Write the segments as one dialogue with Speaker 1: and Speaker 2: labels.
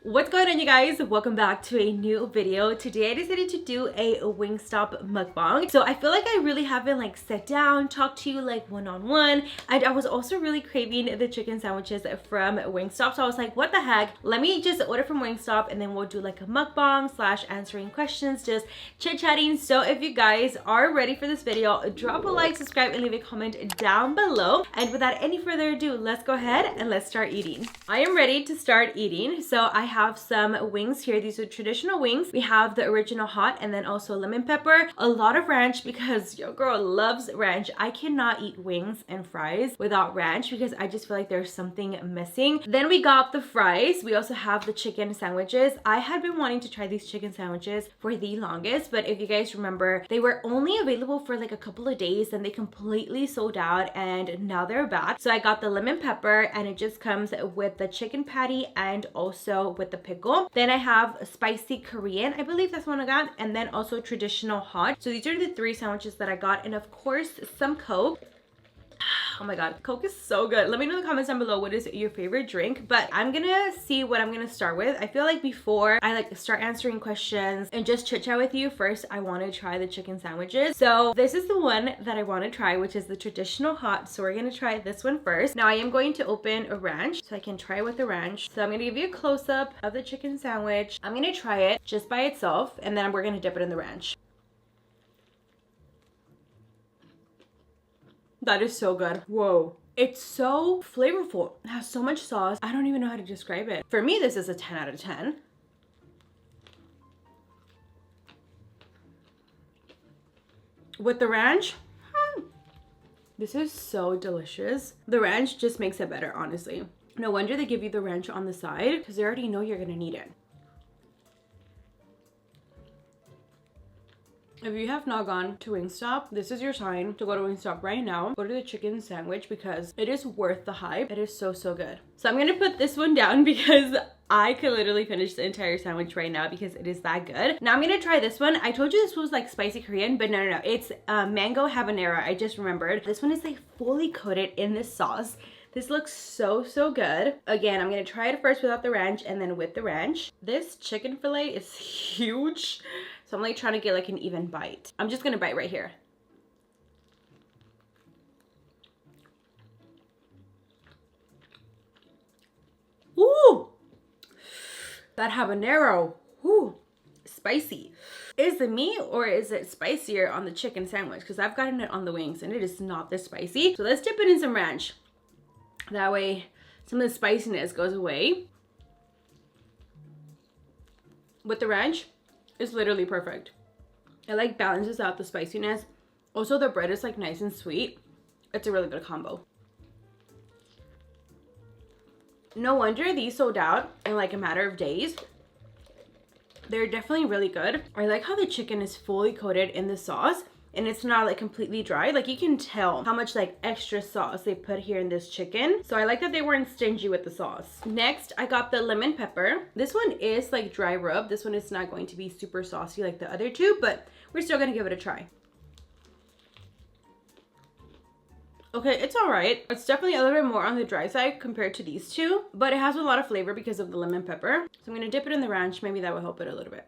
Speaker 1: What's going on, you guys? Welcome back to a new video. Today I decided to do a Wingstop mukbang. So I feel like I really haven't sat down, talked to you one-on-one. And I was also really craving the chicken sandwiches from Wingstop. So I was like, what the heck? Let me just order from Wingstop and then we'll do like a mukbang / answering questions, just chit-chatting. So if you guys are ready for this video, drop a like, subscribe, and leave a comment down below. And without any further ado, let's go ahead and let's start eating. I am ready to start eating. So I have some wings here. These are traditional wings. We have the original hot and then also lemon pepper, a lot of ranch because your girl loves ranch. I cannot eat wings and fries without ranch because I just feel like there's something missing. Then we got the fries. We also have the chicken sandwiches. I had been wanting to try these chicken sandwiches for the longest, but if you guys remember, they were only available for like a couple of days and they completely sold out, and now they're back. So I got the lemon pepper and it just comes with the chicken patty and also with the pickle. Then I have a spicy Korean, I believe that's one I got, and then also traditional hot. So these are the three sandwiches that I got, and of course some Coke. Oh my god, Coke is so good. Let me know in the comments down below what is your favorite drink, but I'm gonna see what I'm gonna start with. I feel like before I start answering questions and just chit chat with you, first I want to try the chicken sandwiches. So this is the one that I want to try, which is the traditional hot. So we're gonna try this one first. Now I am going to open a ranch so I can try it with the ranch. So I'm gonna give you a close-up of the chicken sandwich. I'm gonna try it just by itself and then we're gonna dip it in the ranch. That is so good. Whoa. It's so flavorful. It has so much sauce. I don't even know how to describe it. For me, this is a 10 out of 10. With the ranch, this is so delicious. The ranch just makes it better, honestly. No wonder they give you the ranch on the side because they already know you're gonna need it. If you have not gone to Wingstop, this is your sign to go to Wingstop right now. Go to the chicken sandwich because it is worth the hype. It is so, so good. So I'm gonna put this one down because I could literally finish the entire sandwich right now because it is that good. Now I'm gonna try this one. I told you this was like spicy Korean, but no. It's mango habanero. I just remembered. This one is like fully coated in this sauce. This looks so, so good. Again, I'm gonna try it first without the ranch and then with the ranch. This chicken fillet is huge. So I'm like trying to get like an even bite. I'm just gonna bite right here. Ooh! That habanero, ooh, spicy. Is it me or is it spicier on the chicken sandwich? Because I've gotten it on the wings and it is not this spicy. So let's dip it in some ranch. That way some of the spiciness goes away. With the ranch, it's literally perfect. It like balances out the spiciness. Also the bread is like nice and sweet. It's a really good combo. No wonder these sold out in like a matter of days. They're definitely really good. I like how the chicken is fully coated in the sauce and it's not like completely dry. Like you can tell how much like extra sauce they put here in this chicken. So I like that they weren't stingy with the sauce. Next, I got the lemon pepper. This one is like dry rub. This one is not going to be super saucy like the other two, but we're still gonna give it a try. Okay, it's all right. It's definitely a little bit more on the dry side compared to these two, but it has a lot of flavor because of the lemon pepper. So I'm gonna dip it in the ranch. Maybe that will help it a little bit.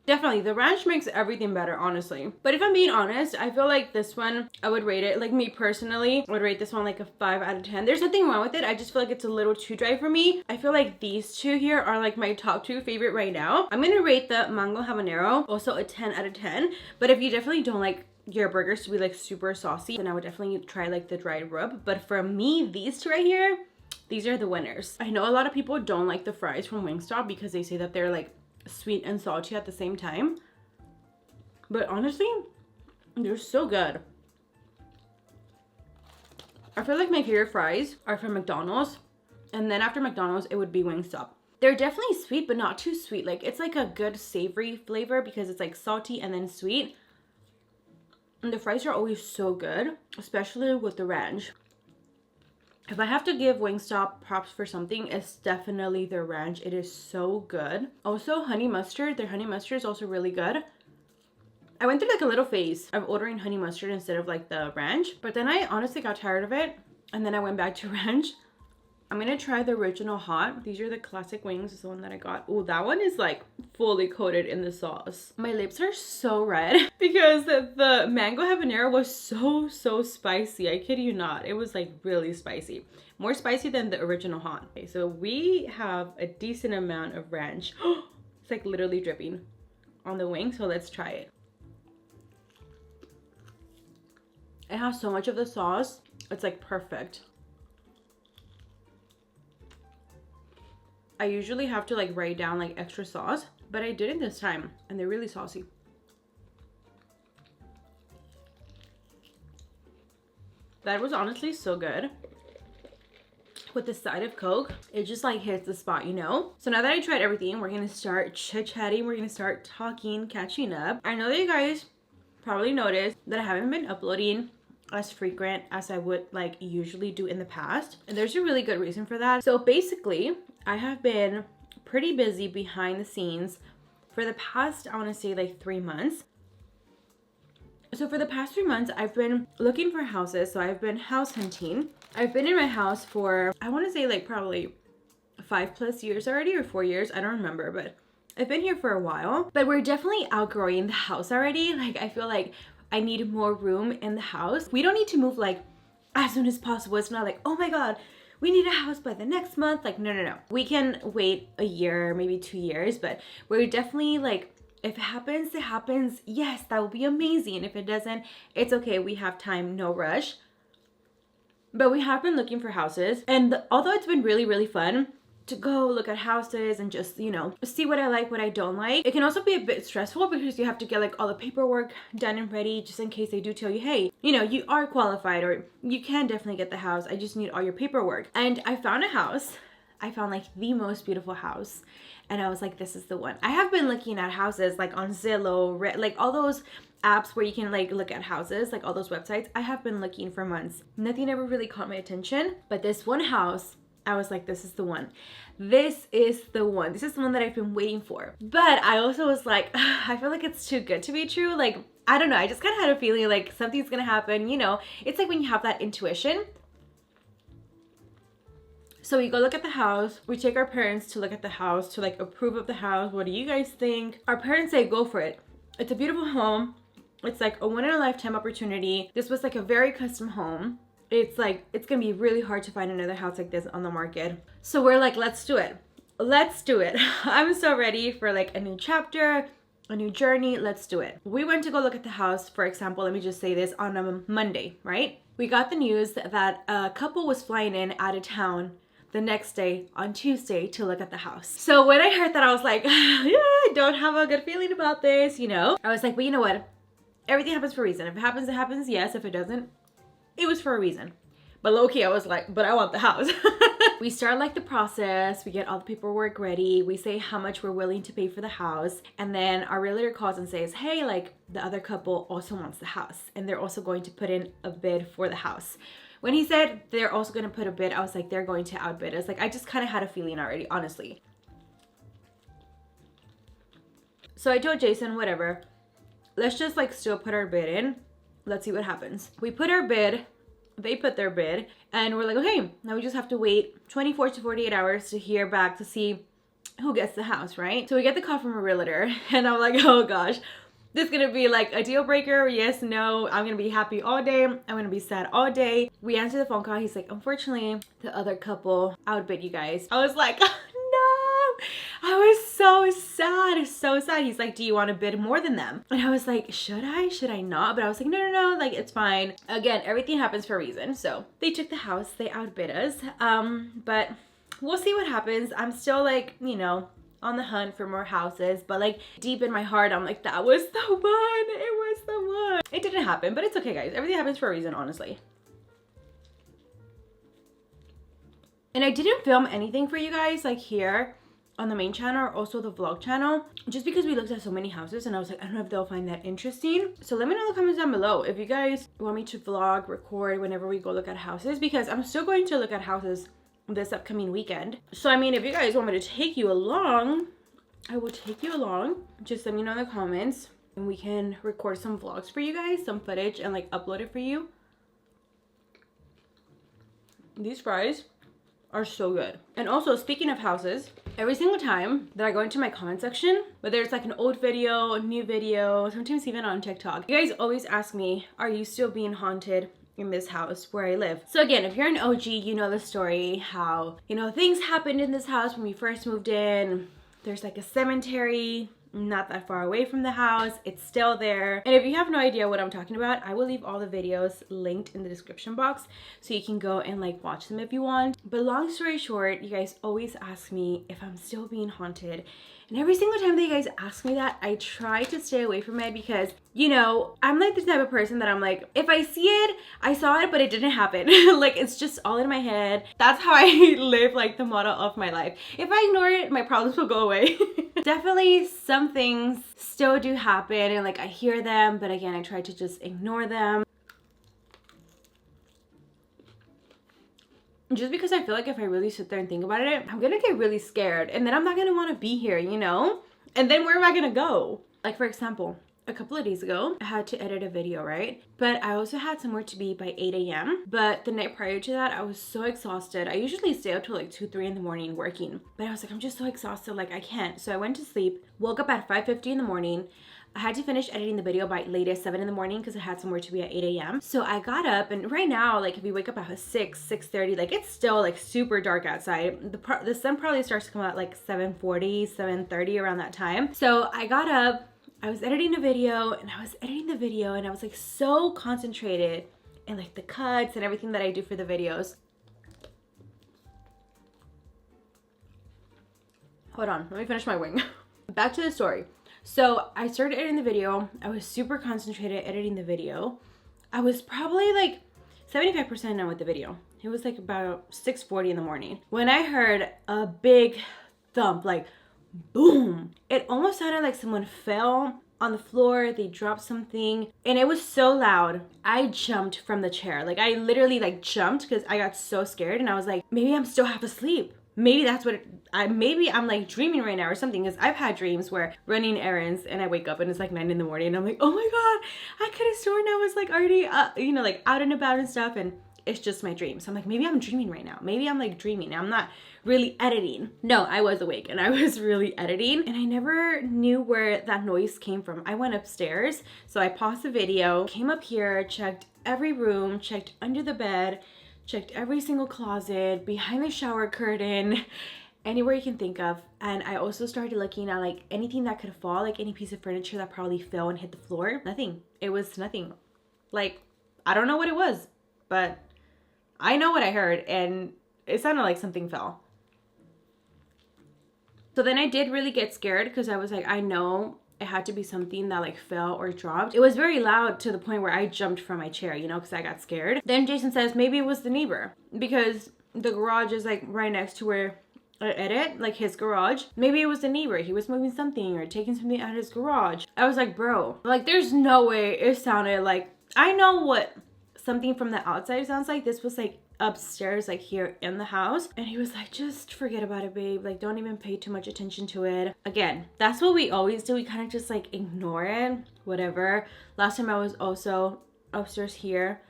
Speaker 1: Definitely, the ranch makes everything better, honestly. But if I'm being honest, I feel like this one, I would rate it, like me personally, I would rate this one like a 5 out of 10. There's nothing wrong with it. I just feel like it's a little too dry for me. I feel like these two here are like my top 2 favorite right now. I'm gonna rate the mango habanero also a 10 out of 10. But if you definitely don't like your burgers to be like super saucy, then I would definitely try like the dried rub. But for me, these two right here, these are the winners. I know a lot of people don't like the fries from Wingstop because they say that they're like sweet and salty at the same time, but honestly they're so good. I feel like my favorite fries are from McDonald's, and then after McDonald's it would be Wingstop. They're definitely sweet but not too sweet. Like it's like a good savory flavor because it's like salty and then sweet, and the fries are always so good, especially with the ranch. If I have to give Wingstop props for something, it's definitely their ranch. It is so good. Also, honey mustard. Their honey mustard is also really good. I went through like a little phase of ordering honey mustard instead of like the ranch, but then I honestly got tired of it and then I went back to ranch. I'm gonna try the original hot. These are the classic wings. This is the one that I got. Oh, that one is like fully coated in the sauce. My lips are so red because the mango habanero was so spicy. I kid you not. It was like really spicy. More spicy than the original hot. Okay, so we have a decent amount of ranch. It's like literally dripping on the wing, so let's try it. It has so much of the sauce. It's like perfect. I usually have to like write down like extra sauce, but I didn't this time, and they're really saucy. That was honestly so good. With the side of Coke, it just like hits the spot, you know? So now that I tried everything, we're gonna start chit-chatting. We're gonna start talking, catching up. I know that you guys probably noticed that I haven't been uploading as frequent as I would like usually do in the past. And there's a really good reason for that. So basically, I have been pretty busy behind the scenes for the past, I wanna say like 3 months. So for the past 3 months, I've been looking for houses. So I've been house hunting. I've been in my house for, I want to say like probably 5+ years already, or 4 years. I don't remember, but I've been here for a while. But we're definitely outgrowing the house already. Like I feel like I need more room in the house. We don't need to move like as soon as possible. It's not like, oh my God, we need a house by the next month. Like, no. We can wait a year, maybe 2 years, but we're definitely like, if it happens, it happens. Yes, that will be amazing. If it doesn't, it's okay. We have time, no rush. But we have been looking for houses, and although it's been really fun to go look at houses and just, you know, see what I like, what I don't like, it can also be a bit stressful because you have to get like all the paperwork done and ready just in case they do tell you, hey, you know, you are qualified or you can definitely get the house. I just need all your paperwork. And I found a house. I found like the most beautiful house. And I was like, this is the one. I have been looking at houses like on Zillow, like all those apps where you can like look at houses, like all those websites. I have been looking for months. Nothing ever really caught my attention. But this one house, I was like, this is the one. This is the one. This is the one that I've been waiting for. But I also was like, I feel like it's too good to be true. Like, I don't know. I just kind of had a feeling like something's going to happen. You know, it's like when you have that intuition. So we go look at the house. We take our parents to look at the house to like approve of the house. What do you guys think? Our parents say go for it. It's a beautiful home. It's like a one-in-a-lifetime opportunity. This was like a very custom home. It's like, it's gonna be really hard to find another house like this on the market. So we're like, let's do it. Let's do it. I'm so ready for like a new chapter, a new journey. Let's do it. We went to go look at the house, for example, let me just say this, on a Monday, right? We got the news that a couple was flying in out of town the next day on Tuesday to look at the house. So when I heard that, I was like, yeah, I don't have a good feeling about this, you know? I was like, but you know what? Everything happens for a reason. If it happens, it happens. Yes, if it doesn't, it was for a reason. But low-key, I was like, but I want the house. We start like the process. We get all the paperwork ready. We say how much we're willing to pay for the house. And then our realtor calls and says, hey, like the other couple also wants the house. And they're also going to put in a bid for the house. When he said they're also going to put a bid, I was like, they're going to outbid us. Like, I just kind of had a feeling already, honestly. So I told Jason, whatever, let's just like still put our bid in. Let's see what happens. We put our bid, they put their bid, and we're like, okay, now we just have to wait 24 to 48 hours to hear back to see who gets the house, right? So we get the call from a realtor, and I'm like, oh gosh. This is gonna be like a deal breaker. Yes, no, I'm gonna be happy all day. I'm gonna be sad all day. We answer the phone call. He's like, unfortunately, the other couple outbid you guys. I was like, oh, no. I was so sad, so sad. He's like, do you want to bid more than them? And I was like, should I not? But I was like, no, like it's fine. Again, everything happens for a reason. So they took the house, they outbid us. But we'll see what happens. I'm still like, you know, on the hunt for more houses, but like deep in my heart, I'm like, that was the one. It was the one. It didn't happen, but it's okay, guys. Everything happens for a reason, honestly. And I didn't film anything for you guys like here on the main channel or also the vlog channel, just because we looked at so many houses and I was like, I don't know if they'll find that interesting. So let me know in the comments down below if you guys want me to vlog, record whenever we go look at houses, because I'm still going to look at houses this upcoming weekend. So I mean, if you guys want me to take you along, I will take you along. Just let me know in the comments and we can record some vlogs for you guys, some footage, and like upload it for you. These fries are so good. And also, speaking of houses, every single time that I go into my comment section, whether it's like an old video, a new video, sometimes even on TikTok, you guys always ask me, are you still being haunted in this house where I live? So again, if you're an OG, you know the story, how, you know, things happened in this house when we first moved in. There's like a cemetery not that far away from the house. It's still there. And if you have no idea what I'm talking about, I will leave all the videos linked in the description box so you can go and like watch them if you want. But long story short, you guys always ask me if I'm still being haunted. And every single time that you guys ask me that, I try to stay away from it because, you know, I'm like the type of person that I'm like, if I see it, I saw it, but it didn't happen. Like, it's just all in my head. That's how I live, like, the motto of my life. If I ignore it, my problems will go away. Definitely some things still do happen and like I hear them, but again, I try to just ignore them. Just because I feel like if I really sit there and think about it, I'm gonna get really scared and then I'm not gonna want to be here, you know? And then where am I gonna go? Like, for example, a couple of days ago, I had to edit a video, right? But I also had somewhere to be by 8 a.m. But the night prior to that, I was so exhausted. I usually stay up till like 2, 3 in the morning working. But I was like, I'm just so exhausted, like I can't. So I went to sleep, woke up at 5:50 in the morning. I had to finish editing the video by latest 7 in the morning because I had somewhere to be at 8 a.m. So I got up, and right now, like if you wake up at 6:30, like it's still like super dark outside. The sun probably starts to come out like 7:40, 7:30 around that time. So I got up, I was editing a video, and I was like so concentrated in like the cuts and everything that I do for the videos. Hold on, let me finish my wing. Back to the story. So I started editing the video. I was super concentrated editing the video. I was probably like 75% done with the video. It was like about 6:40 in the morning when I heard a big thump, like boom. It almost sounded like someone fell on the floor, they dropped something, and it was so loud. I jumped from the chair. Like I literally like jumped because I got so scared, and I was like, maybe I'm still half asleep. Maybe that's what maybe I'm like dreaming right now or something, because I've had dreams where running errands and I wake up and it's like 9 in the morning and I'm like, oh my god, I could have sworn I was like already you know, like out and about and stuff, and it's just my dream. So I'm like, maybe I'm dreaming right now. Maybe I'm like dreaming. I'm not really editing. No, I was awake and I was really editing, and I never knew where that noise came from. I went upstairs, so I paused the video, came up here, checked every room, checked under the bed, checked every single closet, behind the shower curtain, anywhere you can think of. And I also started looking at like anything that could fall, like any piece of furniture that probably fell and hit the floor. Nothing. It was nothing. Like, I don't know what it was, but I know what I heard, and it sounded like something fell. So then I did really get scared because I was like, I know it had to be something that like fell or dropped. It was very loud to the point where I jumped from my chair, you know, because I got scared. Then Jason says maybe it was the neighbor, because the garage is like right next to where I edit, like his garage. Maybe it was the neighbor. He was moving something or taking something out of his garage. I was like, bro, like there's no way it sounded like, I know what something from the outside sounds like. This was like upstairs, like here in the house. And he was like, just forget about it, babe. Like, don't even pay too much attention to it. Again, that's what we always do. We kind of just like ignore it, whatever. Last time I was also upstairs here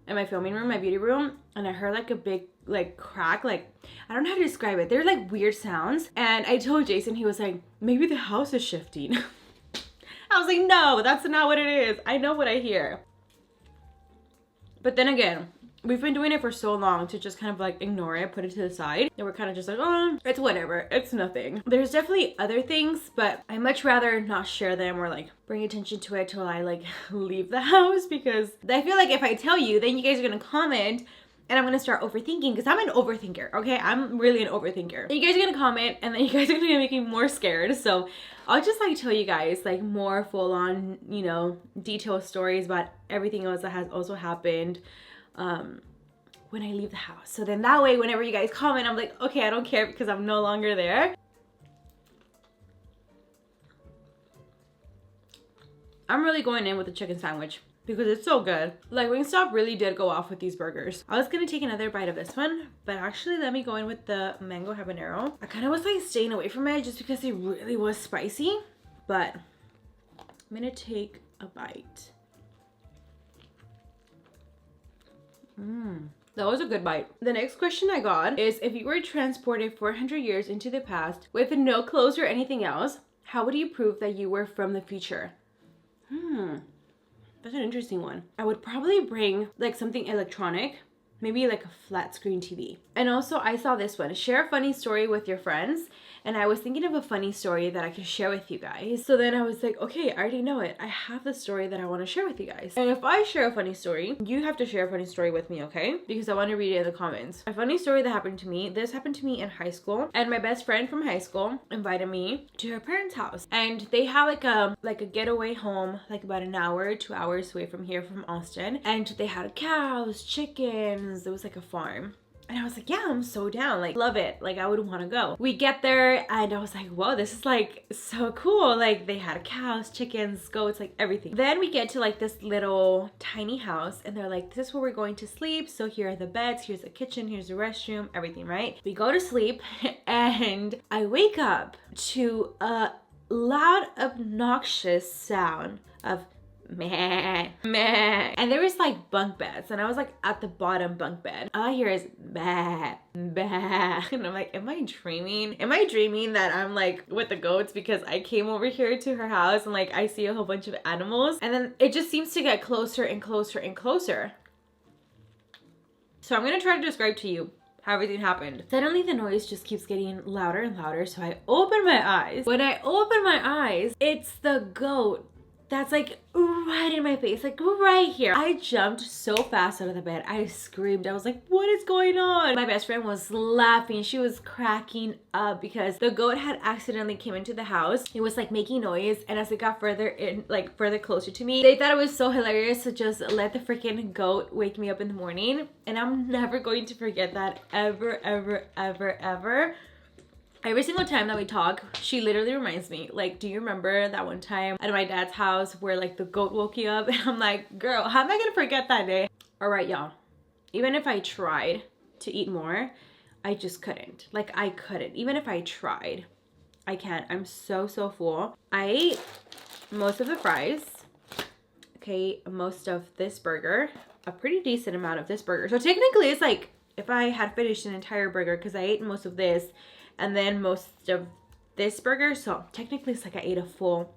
Speaker 1: in my filming room, my beauty room, and I heard like a big like crack, like I don't know how to describe it. They're like weird sounds. And I told Jason, he was like, maybe the house is shifting. I was like, no, that's not what it is. I know what I hear. But then again, we've been doing it for so long to just kind of like ignore it, put it to the side, and we're kind of just like, oh, it's whatever, it's nothing. There's definitely other things, but I much rather not share them or like bring attention to it till I like leave the house, because I feel like if I tell you, then you guys are gonna comment and I'm gonna start overthinking, because I'm an overthinker, okay? I'm really an overthinker. And you guys are gonna comment and then you guys are gonna make me more scared. So I'll just like tell you guys like more full on, you know, detailed stories about everything else that has also happened when I leave the house. So then that way, whenever you guys comment, I'm like, okay, I don't care because I'm no longer there. I'm really going in with the chicken sandwich because it's so good. Like, Wingstop really did go off with these burgers. I was gonna take another bite of this one, but actually let me go in with the mango habanero. I kind of was like staying away from it just because it really was spicy, but I'm gonna take a bite. That was a good bite. The next question I got is, if you were transported 400 years into the past with no clothes or anything else, how would you prove that you were from the future? That's an interesting one. I would probably bring like something electronic, maybe like a flat screen TV. And also I saw this one, share a funny story with your friends. And I was thinking of a funny story that I could share with you guys. So then I was like, okay, I already know it. I have the story that I want to share with you guys. And if I share a funny story, you have to share a funny story with me, okay? Because I want to read it in the comments. A funny story that happened to me. This happened to me in high school. And my best friend from high school invited me to her parents' house. And they have like a getaway home, like about an hour, 2 hours away from here, from Austin. And they had cows, chickens. It was like a farm. And I was like, yeah, I'm so down. Like, love it. Like, I would want to go. We get there and I was like, whoa, this is like so cool. Like, they had cows, chickens, goats, like everything. Then we get to like this little tiny house and they're like, this is where we're going to sleep. So here are the beds, here's the kitchen, here's the restroom, everything, right? We go to sleep and I wake up to a loud, obnoxious sound of meh, meh. And there was like bunk beds and I was like at the bottom bunk bed. All I hear is bah, bah. And I'm like, am I dreaming? Am I dreaming that I'm like with the goats because I came over here to her house and like I see a whole bunch of animals? And then it just seems to get closer and closer and closer. So I'm gonna try to describe to you how everything happened. Suddenly the noise just keeps getting louder and louder. So I open my eyes. When I open my eyes, it's the goat that's like right in my face, like right here. I jumped so fast out of the bed. I screamed. I was like, what is going on? My best friend was laughing. She was cracking up because the goat had accidentally came into the house. It was like making noise. And as it got further in, like further closer to me, they thought it was so hilarious to just let the freaking goat wake me up in the morning. And I'm never going to forget that ever, ever, ever, ever. Every single time that we talk, she literally reminds me, like, do you remember that one time at my dad's house where like the goat woke you up? And I'm like, girl, how am I gonna forget that day? All right, y'all. Even if I tried to eat more, I just couldn't. Like, I couldn't. Even if I tried, I can't. I'm so full. I ate most of the fries. Okay, most of this burger. A pretty decent amount of this burger. So technically it's like if I had finished an entire burger because I ate most of this and then most of this burger. So technically it's like I ate a full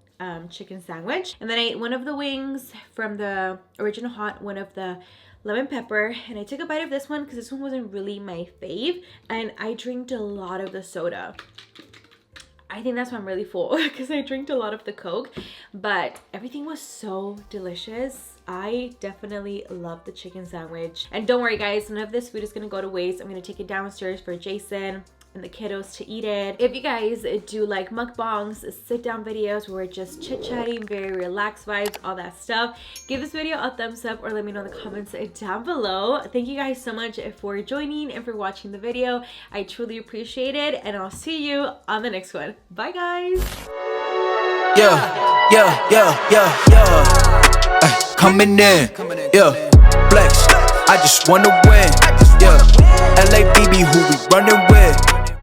Speaker 1: chicken sandwich. And then I ate one of the wings from the Original Hot, one of the lemon pepper, and I took a bite of this one because this one wasn't really my fave. And I drank a lot of the soda. I think that's why I'm really full because I drank a lot of the Coke, but everything was so delicious. I definitely love the chicken sandwich. And don't worry guys, none of this food is gonna go to waste. I'm gonna take it downstairs for Jason and the kiddos to eat it. If you guys do like mukbangs, sit down videos where we're just chit-chatting, very relaxed vibes, all that stuff, give this video a thumbs up or let me know in the comments down below. Thank you guys so much for joining and for watching the video. I truly appreciate it, and I'll see you on the next one. Bye guys.
Speaker 2: Coming in, yeah, flex. I just wanna win, yeah. LA BB, who we running